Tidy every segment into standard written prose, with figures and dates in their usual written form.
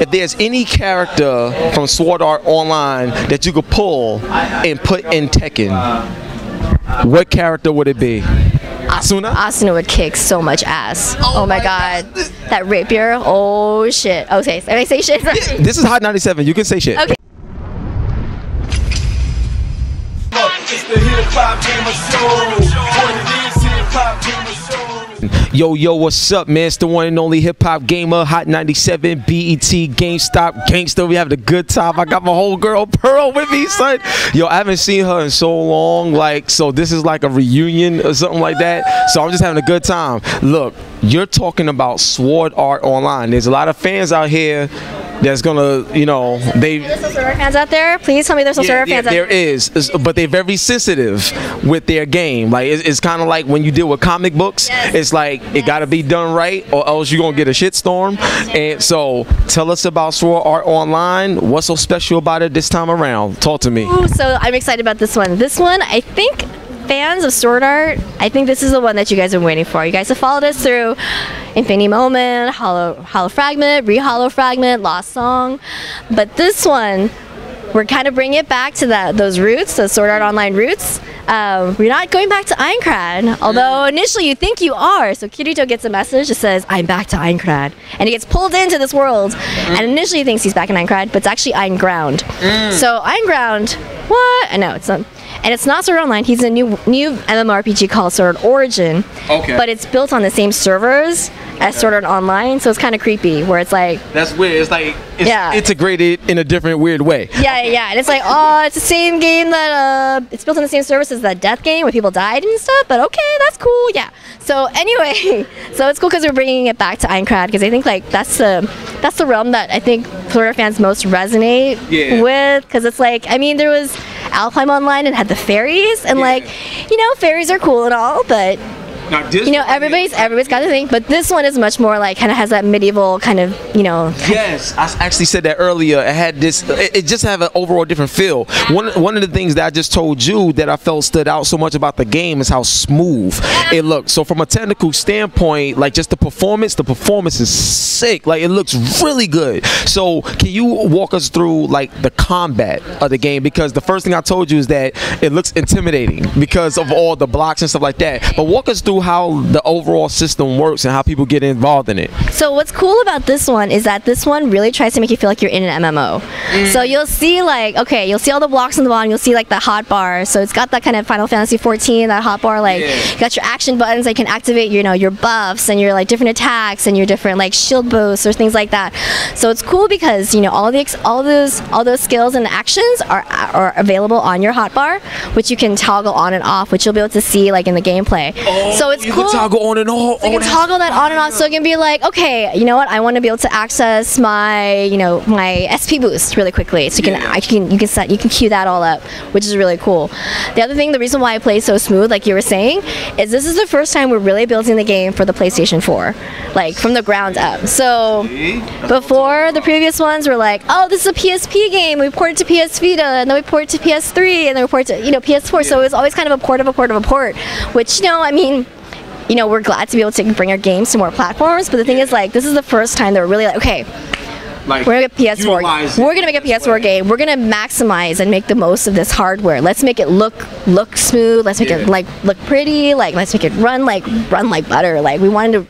if there's any character from Sword Art Online that you could pull and put in Tekken, what character would it be? Asuna? Asuna would kick so much ass. Oh my god. That rapier. Oh shit. Okay, can I say shit? This is Hot 97. You can say shit. Okay. It's the HipHopGamer Show. What it is, HipHopGamer Show. Yo, what's up, man? It's the one and only HipHopGamer, Hot 97, BET, GameStop, Gangsta. We having a good time. I got my whole girl Pearl with me, son. Yo, I haven't seen her in so long, like, so this is like a reunion or something like that. So I'm just having a good time. Look, you're talking about Sword Art Online. There's a lot of fans out here that's gonna, you know, There's some Sword Art fans out there. Please tell me there's some Sword Art fans out there. There is, but they're very sensitive with their game. Like it's kind of like when you deal with comic books. Yes. It's like it gotta be done right, or else you're gonna get a shitstorm. And so, tell us about Sword Art Online. What's so special about it this time around? Talk to me. Ooh, so I'm excited about this one. This one, I think. Fans of Sword Art, I think this is the one that you guys have been waiting for. You guys have followed us through Infinity Moment, Hollow Fragment, Re-Hollow Fragment, Lost Song, but this one, we're kind of bringing it back to those roots, those Sword Art Online roots. We're not going back to Aincrad, although initially you think you are. So Kirito gets a message that says, "I'm back to Aincrad," and he gets pulled into this world, and initially he thinks he's back in Aincrad, but it's actually Ainground. So Ainground, what? I know it's not. And it's not Sword Art Online. He's in a new MMORPG called Sword Art Origin. Okay. But it's built on the same servers as Sword Art Online, so it's kind of creepy. Where it's like That's weird. It's like it's integrated in a different weird way. yeah, and it's like, oh, it's the same game that it's built on the same servers as that Death game where people died and stuff. But okay, that's cool. Yeah. So anyway, so it's cool because we're bringing it back to Aincrad because I think like that's the realm that I think Sword Art fans most resonate with, because it's like, I mean, there was Alpine Online and had the fairies, and like, you know, fairies are cool and all, but Now, you know, everybody's got a thing, but this one is much more like, kind of has that medieval kind of, you know. Yes, I actually said that earlier. It had this, it just have an overall different feel. One of the things that I just told you that I felt stood out so much about the game is how smooth it looks. So from a technical standpoint, like just the performance is sick. Like it looks really good. So can you walk us through like the combat of the game? Because the first thing I told you is that it looks intimidating because of all the blocks and stuff like that. But walk us through how the overall system works and how people get involved in it. So what's cool about this one is that this one really tries to make you feel like you're in an MMO. So you'll see like, okay, you'll see all the blocks on the bottom, you'll see like the hotbar. So it's got that kind of Final Fantasy 14, that hotbar, like you got your action buttons that can activate, you know, your buffs and your like different attacks and your different like shield boosts or things like that. So it's cool because, you know, all those skills and actions are available on your hotbar, which you can toggle on and off, which you'll be able to see like in the gameplay. So it's you cool. can toggle on and off. So you can toggle that on and off, so it can be like, okay, you know what, I want to be able to access my, you know, my SP boost really quickly. So you can queue that all up, which is really cool. The other thing, the reason why I play so smooth, like you were saying, is this is the first time we're really building the game for the PlayStation 4, like from the ground up. So before, the previous ones were like, oh, this is a PSP game, we port it to PS Vita, and then we port it to PS3, and then we port it to, you know, PS4. So it was always kind of a port of a port of a port, which, you know, I mean, you know, we're glad to be able to bring our games to more platforms, but the thing is, like, this is the first time that we're really like, okay, like, we're gonna get PS4. We're gonna make a PS4 game. We're gonna maximize and make the most of this hardware. Let's make it look smooth. Let's make it like look pretty. Like let's make it run like butter. Like we wanted to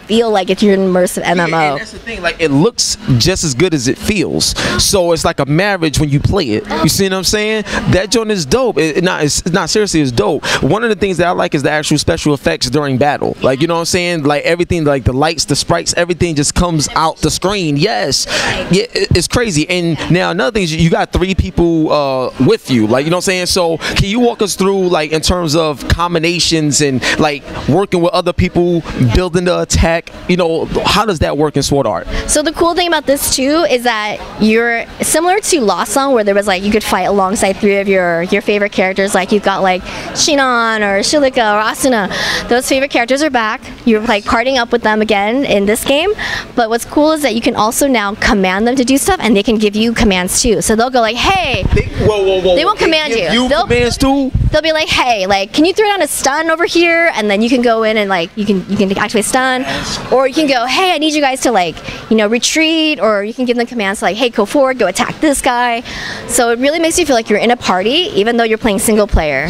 feel like it's your immersive MMO. Yeah, and that's the thing, like it looks just as good as it feels. So it's like a marriage when you play it. You see what I'm saying? That joint is dope. It's not seriously, it's dope. One of the things that I like is the actual special effects during battle. Like, you know what I'm saying? Like everything, like the lights, the sprites, everything just comes out the screen. Yes. Yeah, it's crazy. And now another thing is you got 3 people with you. Like, you know what I'm saying? So can you walk us through, like, in terms of combinations and like working with other people, building the attack, you know, how does that work in Sword Art? So the cool thing about this too is that you're similar to Lost Song, where there was like you could fight alongside 3 of your favorite characters. Like you've got like Shinon or Shilika or Asuna. Those favorite characters are back. You're like partying up with them again in this game. But what's cool is that you can also now command them to do stuff, and they can give you commands too. So they'll go like, hey, Whoa. They won't command you. They'll commands too? they'll be like, hey, like, can you throw down a stun over here? And then you can go in and like you can activate stun, or you can go, hey, I need you guys to like, you know, retreat, or you can give them commands like, hey, go forward, go attack this guy. So it really makes you feel like you're in a party, even though you're playing single player.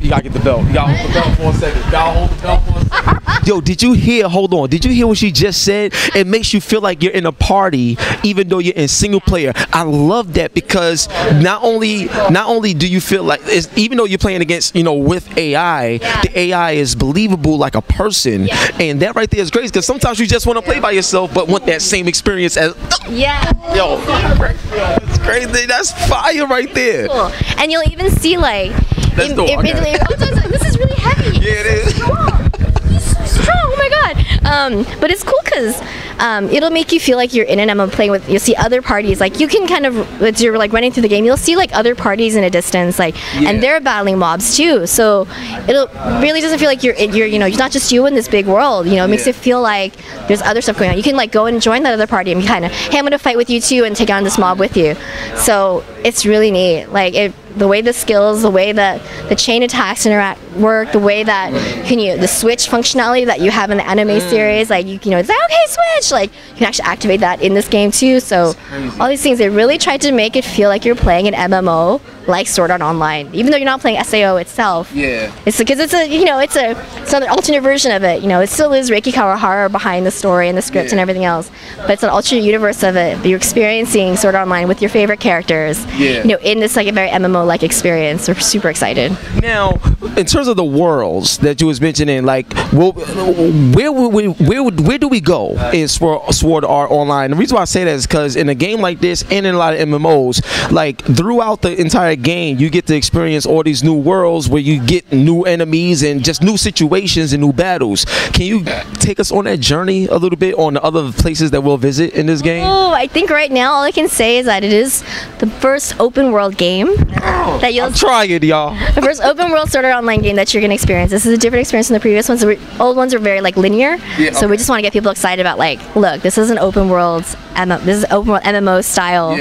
You gotta get the belt. You gotta hold the belt for a second. You gotta hold the belt for a second. Yo, did you hear? Hold on. Did you hear what she just said? It makes you feel like you're in a party, even though you're in single player. I love that because not only do you feel like, even though you're playing against, you know, with AI, the AI is believable like a person, and that right there is crazy. Because sometimes you just want to play by yourself, but want that same experience as. Yo, it's crazy. That's fire right there. Cool. And you'll even see like. This is really heavy. Yeah, it is. Strong. Oh my god. But it's cool because it'll make you feel like you're in an MMO playing with. You'll see other parties. Like you can kind of, as you're like running through the game, you'll see like other parties in a distance, like, and they're battling mobs too. So it really doesn't feel like you're you know, it's not just you in this big world. You know, it makes it feel like there's other stuff going on. You can like go and join that other party and kind of, hey, I'm gonna fight with you too and take on this mob with you. So it's really neat. Like the way the skills, the way that the chain attacks work, the way that the switch functionality that you have in the anime series, like you know, it's like, okay, switch, like you can actually activate that in this game too. So all these things, they really tried to make it feel like you're playing an MMO like Sword Art Online, even though you're not playing SAO itself. It's because it's a, you know, it's another alternate version of it. You know, it still is Reiki Kawahara behind the story and the script and everything else, but it's an alternate universe of it. But you're experiencing Sword Art Online with your favorite characters. You know, in this like a very MMO-like experience. We're super excited. Now, in terms of the worlds that you was mentioning, like, where do we go in Sword Art Online? The reason why I say that is because in a game like this and in a lot of MMOs, like throughout the entire game, you get to experience all these new worlds where you get new enemies and just new situations and new battles. Can you take us on that journey a little bit on the other places that we'll visit in this game? Oh, I think right now all I can say is that it is the first open world game that you'll try it, y'all. The first open world Sword Art Online game that you're gonna experience. This is a different experience than the previous ones. The old ones are very like linear, so we just want to get people excited about like, look, this is an open world, this is open world MMO style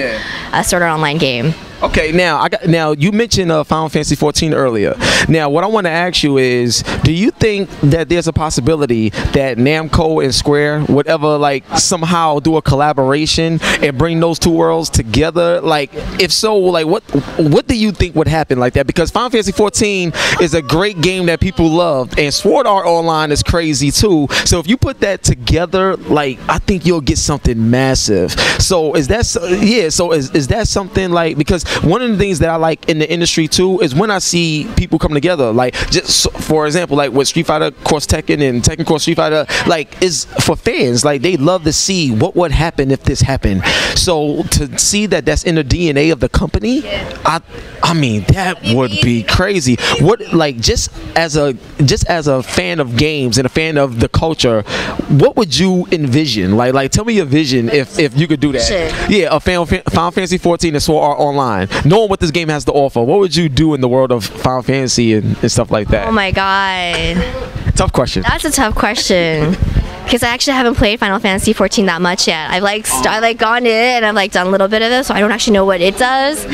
Sword Art Online game. Okay, now you mentioned Final Fantasy 14 earlier. Now, what I want to ask you is, do you think that there's a possibility that Namco and Square would ever like somehow do a collaboration and bring those two worlds together? Like, if so, like what do you think would happen like that? Because Final Fantasy 14 is a great game that people loved, and Sword Art Online is crazy too. So if you put that together, like, I think you'll get something massive. So is that is that something like, because one of the things that I like in the industry too is when I see people come together, like just for example, like with Street Fighter Cross Tekken and Tekken Cross Street Fighter, like is for fans, like they love to see what would happen if this happened. So to see that that's in the DNA of the company, I mean that would be crazy. What, like, just as a fan of games and a fan of the culture, what would you envision? Like tell me your vision if you could do that. Yeah, a Final Fantasy 14 and Sword Art Online. Knowing what this game has to offer, what would you do in the world of Final Fantasy and stuff like that? Oh my god. Tough question. That's a tough question. Because I actually haven't played Final Fantasy 14 that much yet. I've like gone in and I've like done a little bit of it, so I don't actually know what it does.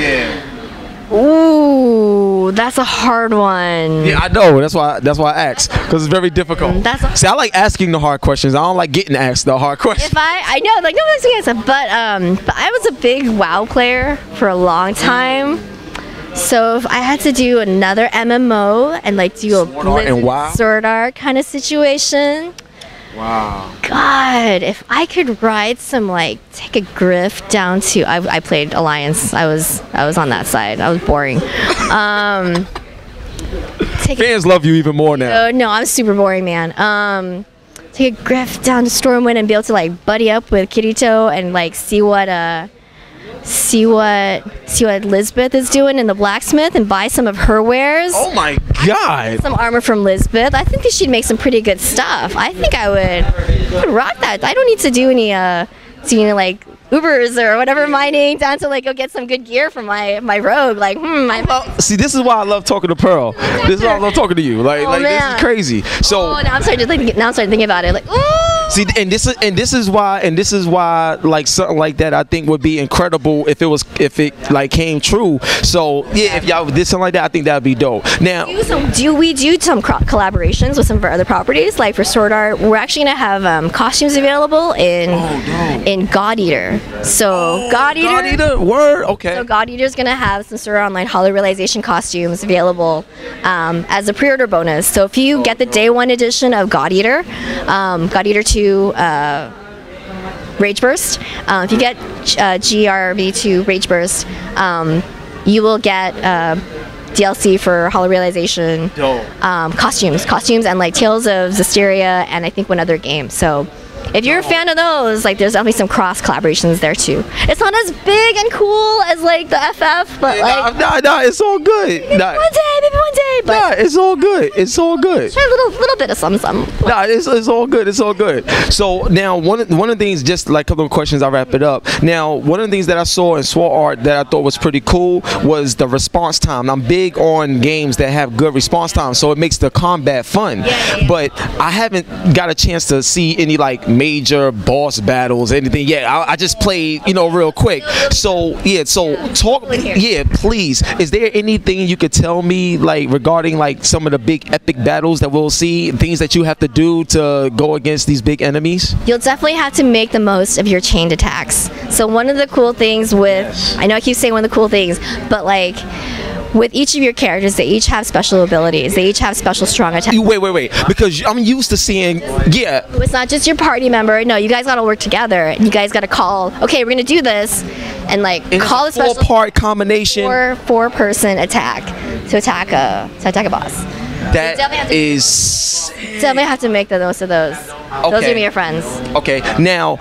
Ooh, that's a hard one. Yeah, I know. That's why I asked, because it's very difficult. See, I like asking the hard questions. I don't like getting asked the hard questions. If I know, like, no one's gonna answer, but I was a big WoW player for a long time. So if I had to do another MMO and like do a Sword Art kind of situation. Wow. God, if I could ride some, like, take a grift down to, I played Alliance. I was on that side. I was boring. Fans love you even more now. No, I'm super boring, man. Take a grift down to Stormwind and be able to like buddy up with Kirito and like see what Lisbeth is doing in the blacksmith and buy some of her wares. Oh my god! Some armor from Lisbeth. I think that she'd make some pretty good stuff. I think I would rock that. I don't need to do any like Ubers or whatever mining down to like go get some good gear for my rogue. Like, see, this is why I love talking to Pearl. This is why I love talking to you. Like this is crazy. So now I'm starting to think about it. Like, ooh. See, and this is why like something like that I think would be incredible if it like came true. So yeah, if y'all did something like that, I think that'd be dope. Now, we do some collaborations with some of our other properties. Like for Sword Art, we're actually gonna have costumes available in God Eater. So God Eater, word, okay. So God Eater's gonna have some Sword Art Online Hollow Realization costumes available as a pre-order bonus. So if you get the day one edition of God Eater 2 Rage Burst, if you get GRV2 Rage Burst, you will get DLC for Hollow Realization, costumes, and like Tales of Zestiria, and I think one other game. So if you're a fan of those, like there's definitely some cross collaborations there too. It's not as big and cool as like the FF, but like no, it's all good. Maybe one day, but nah, it's all good. It's all good. Try a little bit of some. Nah, it's all good. It's all good. So now one of the things, just like a couple of questions, I'll wrap it up. Now, one of the things that I saw in Sword Art that I thought was pretty cool was the response time. I'm big on games that have good response time, so it makes the combat fun. Yeah. But I haven't got a chance to see any like major boss battles, anything yet. I just played, real quick. So yeah, talk. Yeah, please. Is there anything you could tell me like regarding like some of the big epic battles that we'll see, things that you have to do to go against these big enemies? You'll definitely have to make the most of your chained attacks. So one of the cool things I know I keep saying one of the cool things, but like with each of your characters, they each have special abilities. They each have special strong attacks. Wait, because I'm used to seeing, yeah. It's not just your party member. No, you guys got to work together. You guys got to call, okay, we're going to do this, and like call a special four-part combination. Four-person attack to attack a boss. That is... Definitely have to make the most of those. Okay. Those are your friends. Okay. Now,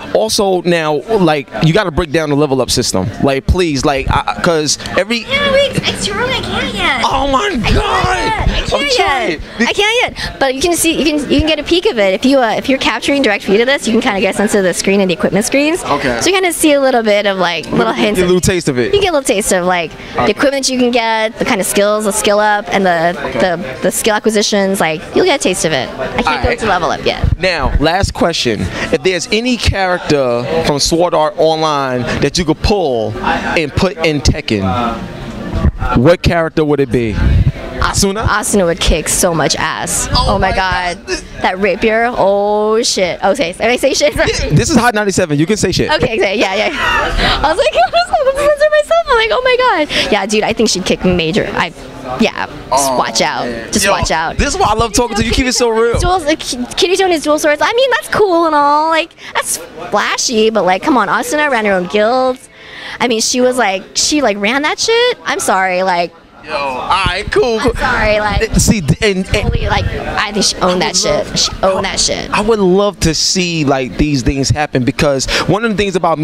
like, you got to break down the level up system. Like, please, like, because every... It's too early. I can't yet. Oh my God! I can't yet. But you can see, you can get a peek of it if you're capturing direct feed of this. You can kind of get a sense of the screen and the equipment screens. Okay. So you kind of see a little bit of like little hints. Get a little taste of it. You get a little taste of like the equipment you can get, the kind of skills, the skill up, and the skill acquisitions. Like you'll get a taste of it. I can't go to level up yet. Now, last question: if there's any character from Sword Art Online that you could pull and put in Tekken, what character would it be? Asuna? Asuna would kick so much ass. Oh my God. That rapier. Oh shit. Okay, can I say shit? This is Hot 97. You can say shit. Okay, yeah. I was like, I'm censor myself. I'm like, oh my God. Yeah, dude, I think she'd kick major. Just watch out. Man. Watch out. This is why I love talking to you. You keep it so real. Kitty showing his dual swords. I mean, that's cool and all. Like, that's flashy, but like, come on. Asuna ran her own guilds. I mean, she ran that shit. I'm sorry, like. Yo, alright, cool. I'm sorry, like. See, and like, I think she owned that shit. She owned that shit. I would love to see like these things happen, because one of the things about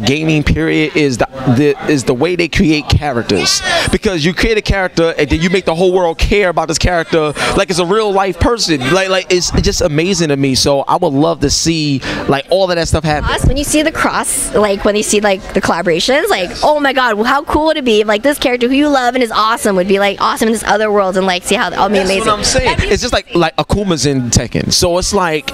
gaming period is the way they create characters. Yes. Because you create a character and then you make the whole world care about this character like it's a real life person. Like it's just amazing to me. So I would love to see like all of that stuff happen. When you see the cross, like when you see like the collaborations, like oh my God, how cool would it be if like this character who you love and is awesome would be like awesome in this other world, and like see how that'll be amazing. That's what I'm saying. It's just like Akuma's in Tekken, so it's like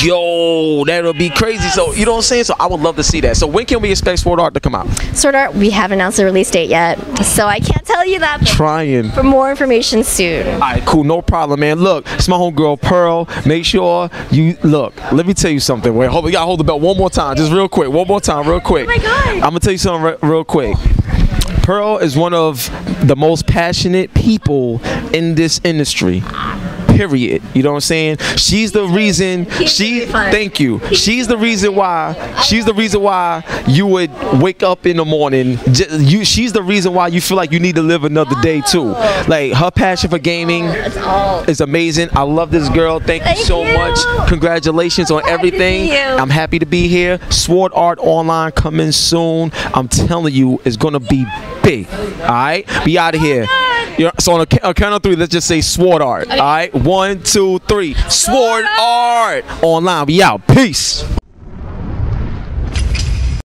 yo, that'll be crazy. So you know what I'm saying? So I would love to see that. So when can we expect Sword Art to come out? Sword Art, we haven't announced the release date yet, so I can't tell you that. Trying for more information soon. Alright, cool, no problem, man. Look, it's my homegirl Pearl. Make sure you look. Let me tell you something. Wait, we gotta hold the belt one more time, just real quick. One more time, real quick. Oh my God. I'm gonna tell you something real quick. Pearl is one of the most passionate people in this industry. Period. You know what I'm saying? She's the reason. Thank you. She's the reason why you would wake up in the morning. She's the reason why you feel like you need to live another day too. Like her passion for gaming is amazing. I love this girl. Thank you so much. Congratulations on everything. I'm happy to be here. Sword Art Online coming soon. I'm telling you, it's gonna be big. All right, be out of here. So on a count of three, let's just say Sword Art. All right, 1, 2, 3. Sword Art Online. We out. Peace.